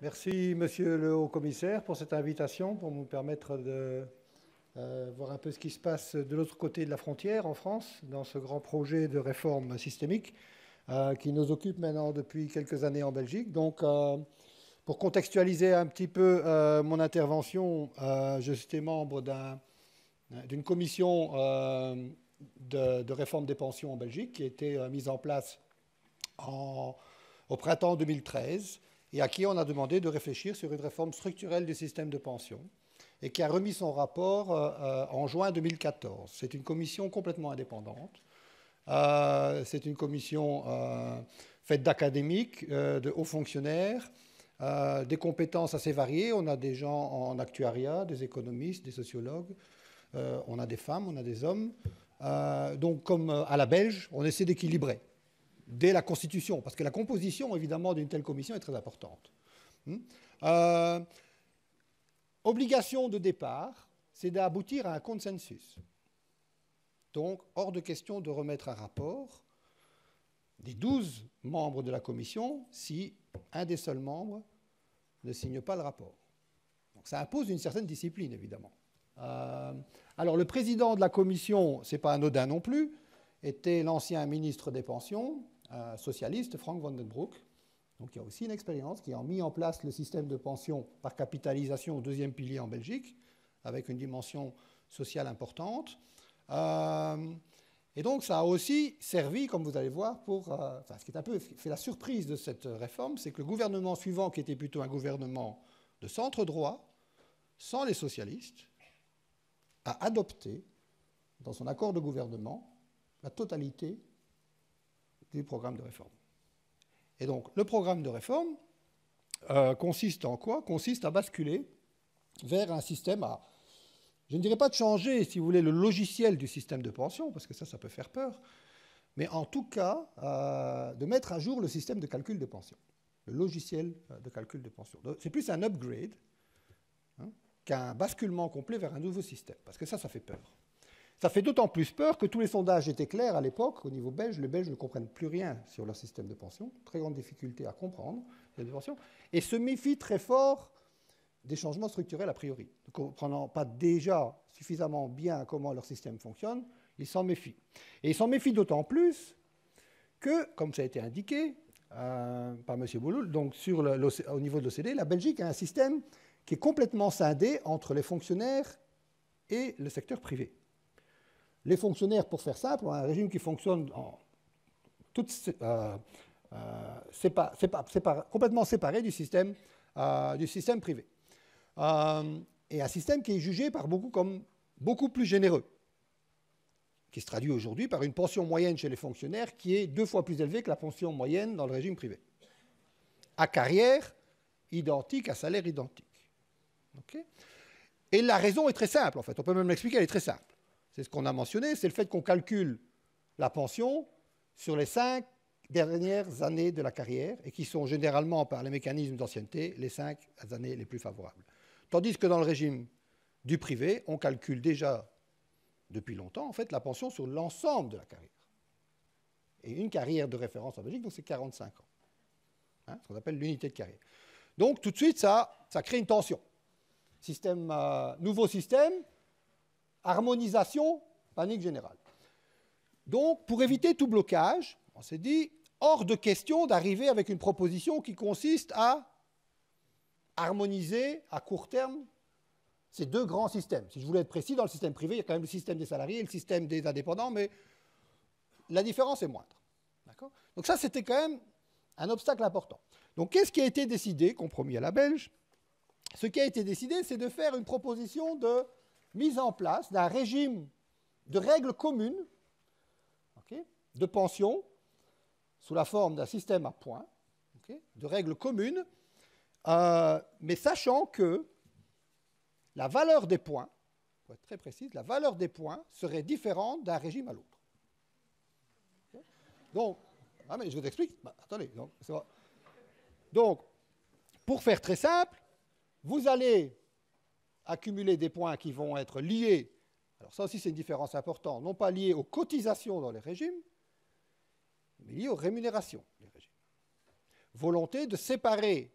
Merci, Monsieur le Haut-Commissaire, pour cette invitation, pour nous permettre de voir un peu ce qui se passe de l'autre côté de la frontière, en France, dans ce grand projet de réforme systémique qui nous occupe maintenant depuis quelques années en Belgique. Donc, pour contextualiser un petit peu mon intervention, je suis membre d'une commission de réforme des pensions en Belgique qui a été mise en place au printemps 2013 et à qui on a demandé de réfléchir sur une réforme structurelle du système de pension et qui a remis son rapport en juin 2014. C'est une commission complètement indépendante. C'est une commission faite d'académiques, de hauts fonctionnaires, des compétences assez variées. On a des gens en actuariat, des économistes, des sociologues, on a des femmes, on a des hommes. Donc, comme à la Belge, on essaie d'équilibrer dès la Constitution, parce que la composition, évidemment, d'une telle commission est très importante. Obligation de départ, c'est d'aboutir à un consensus. Donc, hors de question de remettre un rapport des 12 membres de la commission si un des seuls membres ne signe pas le rapport. Donc, ça impose une certaine discipline, évidemment. Alors, le président de la commission, ce n'est pas anodin non plus, était l'ancien ministre des Pensions, socialiste, Frank van den Broek. Donc, il y a aussi une expérience qui a mis en place le système de pension par capitalisation au deuxième pilier en Belgique, avec une dimension sociale importante. Et donc, ça a aussi servi, comme vous allez voir, pour... ce qui est un peu fait la surprise de cette réforme, c'est que le gouvernement suivant, qui était plutôt un gouvernement de centre-droit, sans les socialistes, a adopté, dans son accord de gouvernement, la totalité du programme de réforme. Et donc, le programme de réforme consiste en quoi? Consiste à basculer vers un système à... Je ne dirais pas de changer, si vous voulez, le logiciel du système de pension, parce que ça peut faire peur, mais en tout cas, de mettre à jour le système de calcul de pension, le logiciel de calcul de pension. C'est plus un upgrade qu'un basculement complet vers un nouveau système, parce que ça fait peur. Ça fait d'autant plus peur que tous les sondages étaient clairs à l'époque, au niveau belge. Les Belges ne comprennent plus rien sur leur système de pension, très grande difficulté à comprendre les pensions, et se méfient très fort des changements structurels a priori. Ne comprenant pas déjà suffisamment bien comment leur système fonctionne, ils s'en méfient. Et ils s'en méfient d'autant plus que, comme ça a été indiqué par M. Bouloul, donc au niveau de l'OCDE, la Belgique a un système qui est complètement scindé entre les fonctionnaires et le secteur privé. Les fonctionnaires, pour faire simple, ont un régime qui fonctionne complètement séparé du système privé. Et un système qui est jugé par beaucoup comme beaucoup plus généreux, qui se traduit aujourd'hui par une pension moyenne chez les fonctionnaires qui est 2 fois plus élevée que la pension moyenne dans le régime privé. À carrière identique, à salaire identique. Okay. Et la raison est très simple, en fait. On peut même l'expliquer, elle est très simple. C'est ce qu'on a mentionné, c'est le fait qu'on calcule la pension sur les 5 dernières années de la carrière et qui sont généralement, par les mécanismes d'ancienneté, les 5 années les plus favorables. Tandis que dans le régime du privé, on calcule déjà depuis longtemps, en fait, la pension sur l'ensemble de la carrière. Et une carrière de référence en Belgique, donc c'est 45 ans. Ce qu'on appelle l'unité de carrière. Donc, tout de suite, ça crée une tension. Nouveau système, harmonisation, panique générale. Donc, pour éviter tout blocage, on s'est dit, hors de question d'arriver avec une proposition qui consiste à harmoniser à court terme ces 2 grands systèmes. Si je voulais être précis, dans le système privé, il y a quand même le système des salariés et le système des indépendants, mais la différence est moindre. Donc ça, c'était quand même un obstacle important. Donc, qu'est-ce qui a été décidé, compromis à la Belge? Ce qui a été décidé, c'est de faire une proposition de mise en place d'un régime de règles communes de pension sous la forme d'un système à points, de règles communes, mais sachant que la valeur des points, pour être très précise, la valeur des points serait différente d'un régime à l'autre. Donc, mais je vous explique. Attendez. Donc, pour faire très simple, vous allez accumuler des points qui vont être liés, alors ça aussi c'est une différence importante, non pas liés aux cotisations dans les régimes, mais liés aux rémunérations des régimes. Volonté de séparer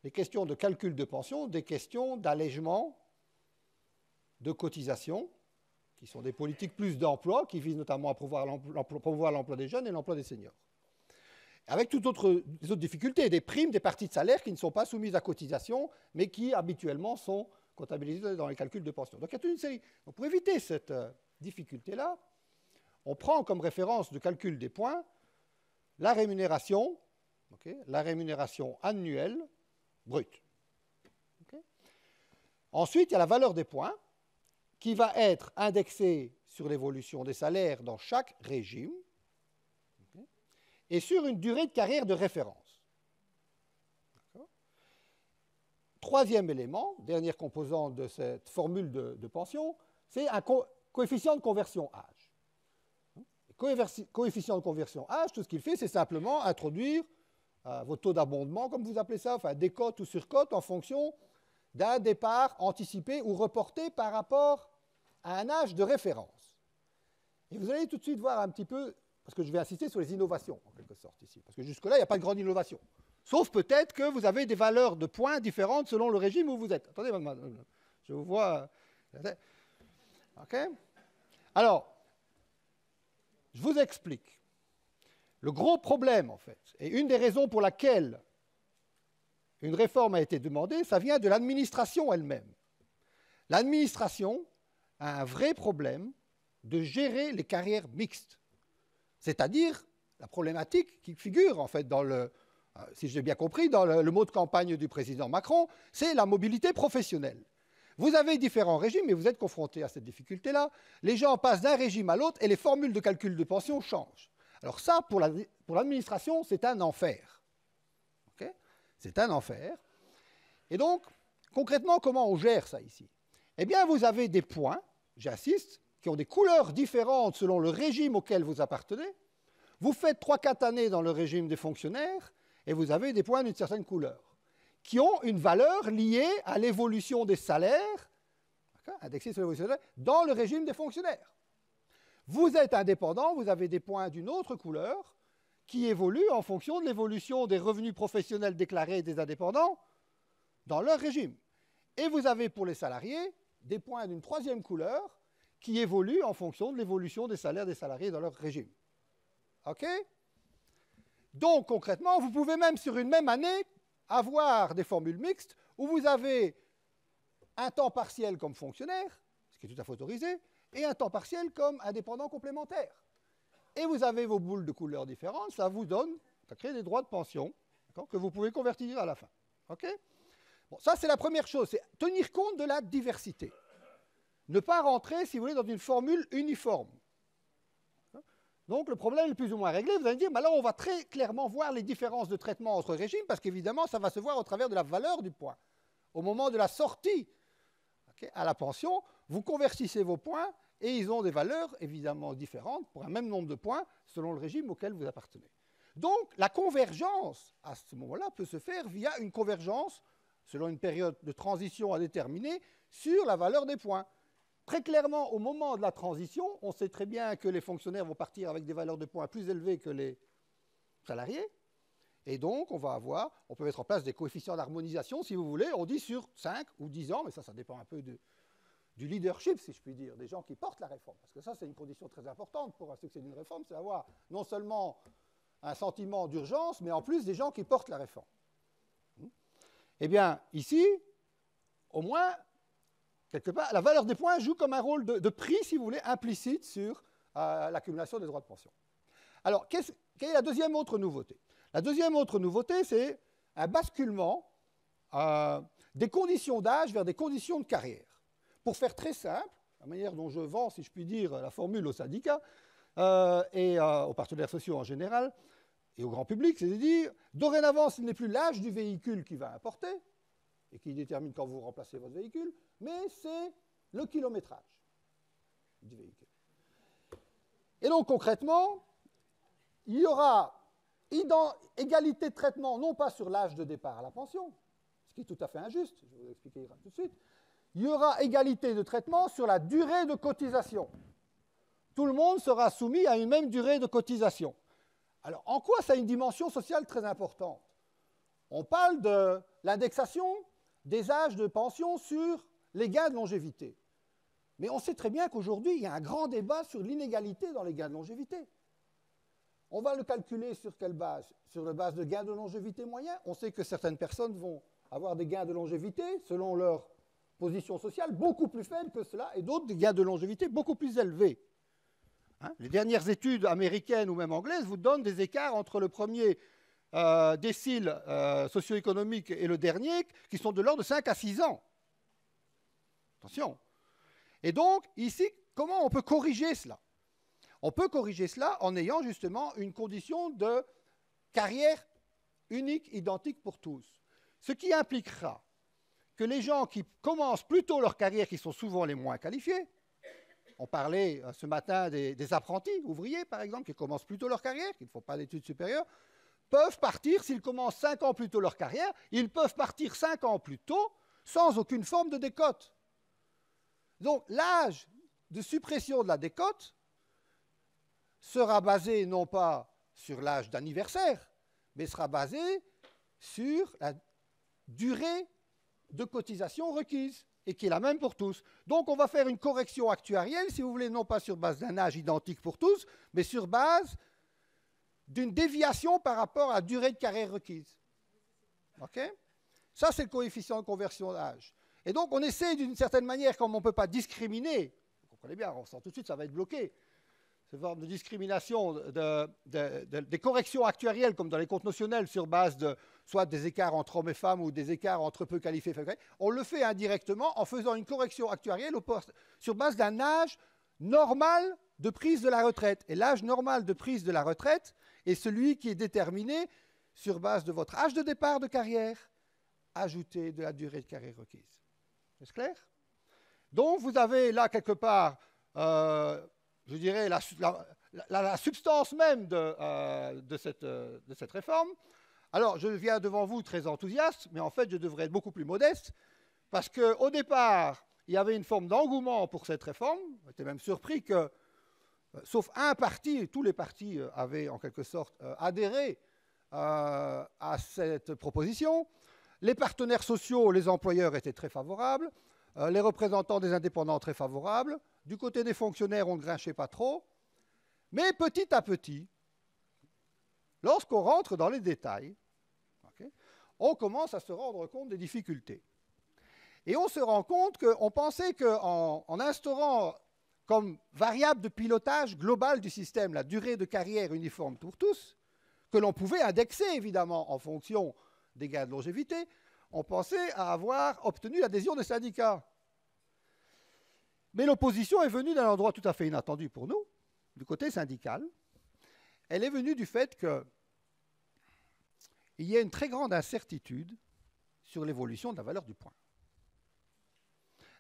les questions de calcul de pension des questions d'allègement de cotisations, qui sont des politiques plus d'emploi, qui visent notamment à promouvoir l'emploi des jeunes et l'emploi des seniors. Avec toutes les autres difficultés, des primes, des parties de salaire qui ne sont pas soumises à cotisation, mais qui habituellement sont comptabilisées dans les calculs de pension. Donc il y a toute une série. Donc, pour éviter cette difficulté-là, on prend comme référence de calcul des points la rémunération annuelle brute. Okay. Ensuite, il y a la valeur des points qui va être indexée sur l'évolution des salaires dans chaque régime et sur une durée de carrière de référence. Troisième élément, dernière composante de cette formule de pension, c'est un coefficient de conversion âge. Coefficient de conversion âge, tout ce qu'il fait, c'est simplement introduire vos taux d'abondement, comme vous appelez ça, enfin décote ou surcote, en fonction d'un départ anticipé ou reporté par rapport à un âge de référence. Et vous allez tout de suite voir un petit peu, parce que je vais insister sur les innovations, en quelque sorte, ici, parce que jusque-là, il n'y a pas de grande innovation. Sauf peut-être que vous avez des valeurs de points différentes selon le régime où vous êtes. Attendez, je vous vois. OK? Alors, je vous explique. Le gros problème, en fait, et une des raisons pour laquelle une réforme a été demandée, ça vient de l'administration elle-même. L'administration a un vrai problème de gérer les carrières mixtes. C'est-à-dire la problématique qui figure, en fait, dans le, si j'ai bien compris, dans le mot de campagne du président Macron, c'est la mobilité professionnelle. Vous avez différents régimes et vous êtes confrontés à cette difficulté-là. Les gens passent d'un régime à l'autre et les formules de calcul de pension changent. Alors ça, pour l'administration, c'est un enfer. Okay? C'est un enfer. Et donc, concrètement, comment on gère ça ici? Eh bien, vous avez des points, j'insiste, qui ont des couleurs différentes selon le régime auquel vous appartenez. Vous faites 3-4 années dans le régime des fonctionnaires et vous avez des points d'une certaine couleur qui ont une valeur liée à l'évolution des salaires, indexée sur l'évolution des salaires, dans le régime des fonctionnaires. Vous êtes indépendant, vous avez des points d'une autre couleur qui évoluent en fonction de l'évolution des revenus professionnels déclarés des indépendants dans leur régime. Et vous avez pour les salariés des points d'une troisième couleur qui évoluent en fonction de l'évolution des salaires des salariés dans leur régime. OK? Donc, concrètement, vous pouvez même, sur une même année, avoir des formules mixtes où vous avez un temps partiel comme fonctionnaire, ce qui est tout à fait autorisé, et un temps partiel comme indépendant complémentaire. Et vous avez vos boules de couleurs différentes, ça vous donne, ça crée des droits de pension que vous pouvez convertir à la fin. OK? Bon, ça, c'est la première chose, c'est tenir compte de la diversité. Ne pas rentrer, si vous voulez, dans une formule uniforme. Donc, le problème est plus ou moins réglé. Vous allez me dire, mais alors on va très clairement voir les différences de traitement entre régimes, parce qu'évidemment, ça va se voir au travers de la valeur du point. Au moment de la sortie à la pension, vous convertissez vos points, et ils ont des valeurs évidemment différentes pour un même nombre de points, selon le régime auquel vous appartenez. Donc, la convergence, à ce moment-là, peut se faire via une convergence, selon une période de transition à déterminer, sur la valeur des points. Très clairement, au moment de la transition, on sait très bien que les fonctionnaires vont partir avec des valeurs de points plus élevées que les salariés. Et donc, on peut mettre en place des coefficients d'harmonisation, si vous voulez, on dit sur 5 ou 10 ans, mais ça dépend un peu du leadership, si je puis dire, des gens qui portent la réforme. Parce que ça, c'est une condition très importante pour un succès d'une réforme, c'est d'avoir non seulement un sentiment d'urgence, mais en plus des gens qui portent la réforme. Eh bien, ici, au moins, quelque part, la valeur des points joue comme un rôle de prix, si vous voulez, implicite sur l'accumulation des droits de pension. Alors, quelle est la deuxième autre nouveauté? La deuxième autre nouveauté, c'est un basculement des conditions d'âge vers des conditions de carrière. Pour faire très simple, la manière dont je vends, si je puis dire, la formule aux syndicats et aux partenaires sociaux en général, et au grand public, c'est de dire, dorénavant, ce n'est plus l'âge du véhicule qui va importer, et qui détermine quand vous remplacez votre véhicule, mais c'est le kilométrage du véhicule. Et donc, concrètement, il y aura égalité de traitement, non pas sur l'âge de départ à la pension, ce qui est tout à fait injuste, je vais vous expliquer tout de suite, il y aura égalité de traitement sur la durée de cotisation. Tout le monde sera soumis à une même durée de cotisation. Alors, en quoi ça a une dimension sociale très importante? On parle de l'indexation des âges de pension sur les gains de longévité. Mais on sait très bien qu'aujourd'hui, il y a un grand débat sur l'inégalité dans les gains de longévité. On va le calculer sur quelle base? Sur la base de gains de longévité moyens. On sait que certaines personnes vont avoir des gains de longévité, selon leur position sociale, beaucoup plus faibles que cela, et d'autres des gains de longévité beaucoup plus élevés. Hein? Les dernières études américaines ou même anglaises vous donnent des écarts entre le premier décile socio-économique et le dernier, qui sont de l'ordre de 5 à 6 ans. Attention. Et donc, ici, comment on peut corriger cela? On peut corriger cela en ayant justement une condition de carrière unique, identique pour tous. Ce qui impliquera que les gens qui commencent plutôt leur carrière, qui sont souvent les moins qualifiés, on parlait ce matin des apprentis ouvriers, par exemple, qui commencent plutôt leur carrière, qui ne font pas d'études supérieures, peuvent partir, s'ils commencent 5 ans plus tôt leur carrière, ils peuvent partir 5 ans plus tôt sans aucune forme de décote. Donc l'âge de suppression de la décote sera basé non pas sur l'âge d'anniversaire, mais sera basé sur la durée de cotisation requise, et qui est la même pour tous. Donc on va faire une correction actuarielle, si vous voulez, non pas sur base d'un âge identique pour tous, mais sur base d'une déviation par rapport à la durée de carrière requise. OK? Ça, c'est le coefficient de conversion d'âge. Et donc, on essaie d'une certaine manière, comme on ne peut pas discriminer, vous comprenez bien, on sent tout de suite, ça va être bloqué, cette forme de discrimination, des corrections actuarielles, comme dans les comptes notionnels, sur base de soit des écarts entre hommes et femmes ou des écarts entre peu qualifiés et faibles qualifiés, on le fait indirectement en faisant une correction actuarielle sur base d'un âge normal de prise de la retraite. Et l'âge normal de prise de la retraite est celui qui est déterminé sur base de votre âge de départ de carrière, ajouté de la durée de carrière requise. Est-ce clair? Donc, vous avez là, quelque part, je dirais, la substance même de cette réforme. Alors, je viens devant vous très enthousiaste, mais en fait, je devrais être beaucoup plus modeste, parce qu'au départ, il y avait une forme d'engouement pour cette réforme. J'étais même surpris que, sauf un parti, tous les partis avaient en quelque sorte adhéré à cette proposition. Les partenaires sociaux, les employeurs étaient très favorables, les représentants des indépendants très favorables. Du côté des fonctionnaires, on ne grinchait pas trop. Mais petit à petit, lorsqu'on rentre dans les détails, okay, on commence à se rendre compte des difficultés. Et on se rend compte qu'on pensait qu'en instaurant comme variable de pilotage global du système la durée de carrière uniforme pour tous, que l'on pouvait indexer évidemment en fonction des gains de longévité, on pensait à avoir obtenu l'adhésion des syndicats. Mais l'opposition est venue d'un endroit tout à fait inattendu pour nous, du côté syndical. Elle est venue du fait qu'il y a une très grande incertitude sur l'évolution de la valeur du point.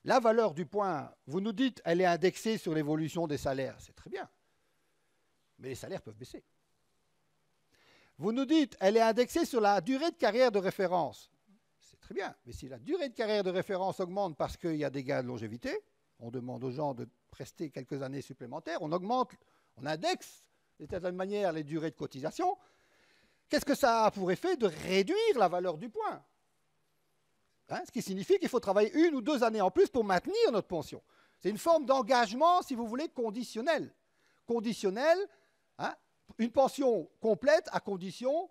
La valeur du point, vous nous dites, elle est indexée sur l'évolution des salaires, c'est très bien. Mais les salaires peuvent baisser. Vous nous dites, elle est indexée sur la durée de carrière de référence. C'est très bien, mais si la durée de carrière de référence augmente parce qu'il y a des gains de longévité, on demande aux gens de prester quelques années supplémentaires, on augmente, on indexe de certaine manière les durées de cotisation. Qu'est-ce que ça a pour effet? De réduire la valeur du point. Hein, ce qui signifie qu'il faut travailler 1 ou 2 années en plus pour maintenir notre pension. C'est une forme d'engagement, si vous voulez, conditionnel. Conditionnel, hein, une pension complète à condition,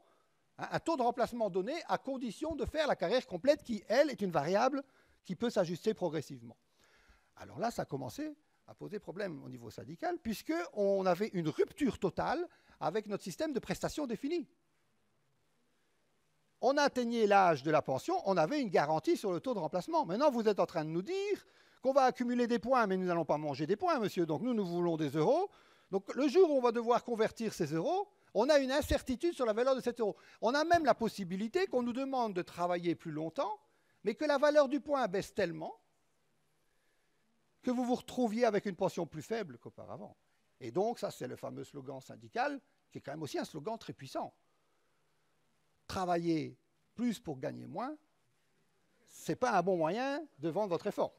hein, un taux de remplacement donné à condition de faire la carrière complète qui, elle, est une variable qui peut s'ajuster progressivement. Alors là, ça a commencé à poser problème au niveau syndical, puisqu'on avait une rupture totale avec notre système de prestations définies. On atteignait l'âge de la pension, on avait une garantie sur le taux de remplacement. Maintenant, vous êtes en train de nous dire qu'on va accumuler des points, mais nous n'allons pas manger des points, monsieur. Donc nous voulons des euros. Donc le jour où on va devoir convertir ces euros, on a une incertitude sur la valeur de cet euro. On a même la possibilité qu'on nous demande de travailler plus longtemps, mais que la valeur du point baisse tellement que vous vous retrouviez avec une pension plus faible qu'auparavant. Et donc, ça, c'est le fameux slogan syndical, qui est quand même aussi un slogan très puissant. Travailler plus pour gagner moins, ce n'est pas un bon moyen de vendre votre réforme.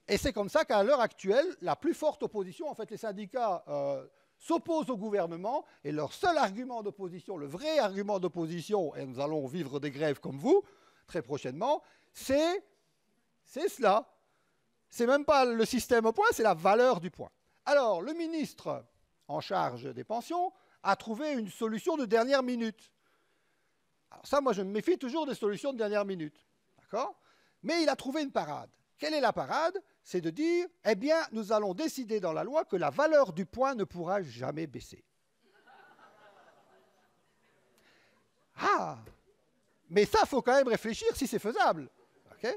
Et c'est comme ça qu'à l'heure actuelle, la plus forte opposition, en fait, les syndicats s'opposent au gouvernement et leur seul argument d'opposition, le vrai argument d'opposition, et nous allons vivre des grèves comme vous très prochainement, c'est cela. C'est même pas le système au point, c'est la valeur du point. Alors, le ministre en charge des pensions a trouvé une solution de dernière minute. Alors ça, moi, je me méfie toujours des solutions de dernière minute. D'accord ? Mais il a trouvé une parade. Quelle est la parade? C'est de dire, eh bien, nous allons décider dans la loi que la valeur du point ne pourra jamais baisser. Ah! Mais ça, il faut quand même réfléchir si c'est faisable. Okay?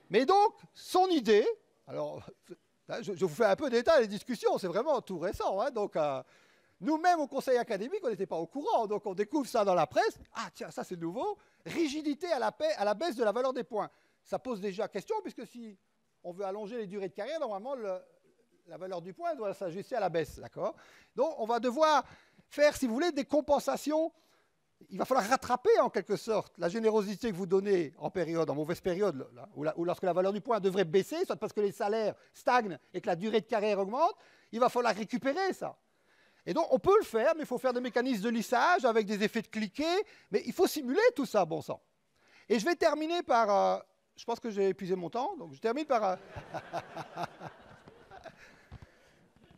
Mais donc, son idée, alors, je vous fais un peu d'état des discussions, c'est vraiment tout récent. Hein, donc, nous-mêmes, au conseil académique, on n'était pas au courant. Donc, on découvre ça dans la presse. Ah, tiens, ça, c'est nouveau. Rigidité à la baisse de la valeur des points. Ça pose déjà question, puisque si on veut allonger les durées de carrière, normalement, la valeur du point doit s'ajuster à la baisse. D'accord ? Donc, on va devoir faire, si vous voulez, des compensations. Il va falloir rattraper, en quelque sorte, la générosité que vous donnez en mauvaise période, là, ou lorsque la valeur du point devrait baisser, soit parce que les salaires stagnent et que la durée de carrière augmente. Il va falloir récupérer ça. Et donc, on peut le faire, mais il faut faire des mécanismes de lissage avec des effets de cliquet. Mais il faut simuler tout ça, bon sang. Et je vais terminer par... je pense que j'ai épuisé mon temps, donc je termine par...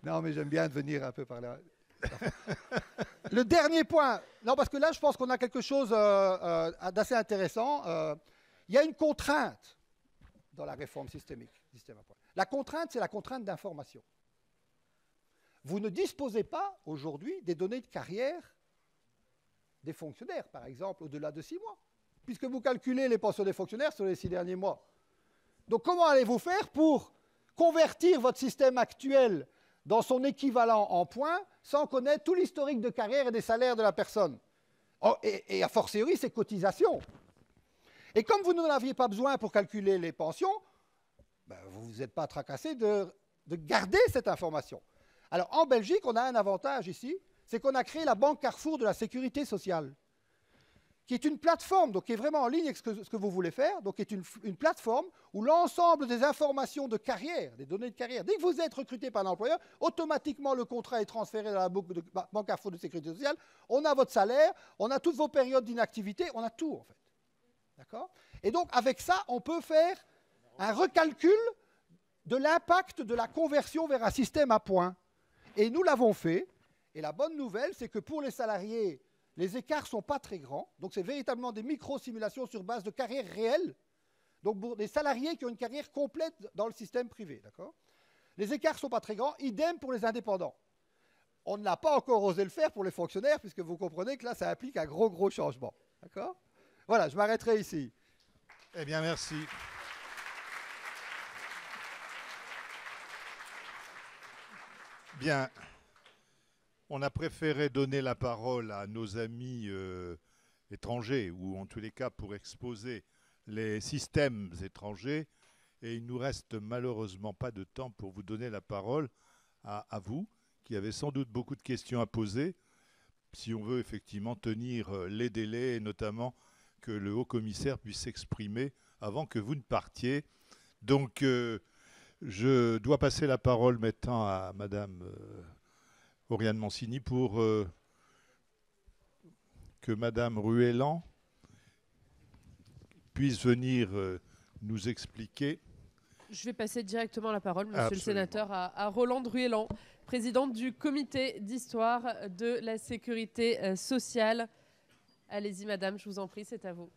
Non, mais j'aime bien venir un peu par là. Le dernier point, non, parce que là, je pense qu'on a quelque chose d'assez intéressant. Il y a une contrainte dans la réforme systémique. La contrainte, c'est la contrainte d'information. Vous ne disposez pas aujourd'hui des données de carrière des fonctionnaires, par exemple, au-delà de 6 mois, puisque vous calculez les pensions des fonctionnaires sur les 6 derniers mois. Donc, comment allez-vous faire pour convertir votre système actuel dans son équivalent en points, sans connaître tout l'historique de carrière et des salaires de la personne? Et a fortiori, ses cotisations. Et comme vous n'en aviez pas besoin pour calculer les pensions, ben, vous ne vous êtes pas tracassé de garder cette information. Alors, en Belgique, on a un avantage ici, c'est qu'on a créé la Banque Carrefour de la Sécurité sociale, qui est une plateforme, donc qui est vraiment en ligne avec ce que vous voulez faire, donc qui est une plateforme où l'ensemble des informations de carrière, des données de carrière, dès que vous êtes recruté par un employeur, automatiquement le contrat est transféré dans la Banque Carrefour de Sécurité sociale, on a votre salaire, on a toutes vos périodes d'inactivité, on a tout en fait. D'accord ? Et donc avec ça, on peut faire un recalcul de l'impact de la conversion vers un système à points. Et nous l'avons fait, et la bonne nouvelle, c'est que pour les salariés, les écarts ne sont pas très grands, donc c'est véritablement des micro-simulations sur base de carrière réelle, donc pour des salariés qui ont une carrière complète dans le système privé. D'accord ? Les écarts ne sont pas très grands, idem pour les indépendants. On n'a pas encore osé le faire pour les fonctionnaires, puisque vous comprenez que là, ça implique un gros changement. D'accord ? Voilà, je m'arrêterai ici. Eh bien, merci. Bien. On a préféré donner la parole à nos amis étrangers, ou en tous les cas pour exposer les systèmes étrangers. Et il ne nous reste malheureusement pas de temps pour vous donner la parole à vous, qui avez sans doute beaucoup de questions à poser, si on veut effectivement tenir les délais, et notamment que le haut-commissaire puisse s'exprimer avant que vous ne partiez. Donc, je dois passer la parole maintenant à Madame Oriane Mancini pour que Madame Ruellan puisse venir nous expliquer. Je vais passer directement la parole, Monsieur Absolument. le sénateur, à Rolande Ruellan, présidente du comité d'histoire de la sécurité sociale. Allez-y, Madame, je vous en prie, c'est à vous.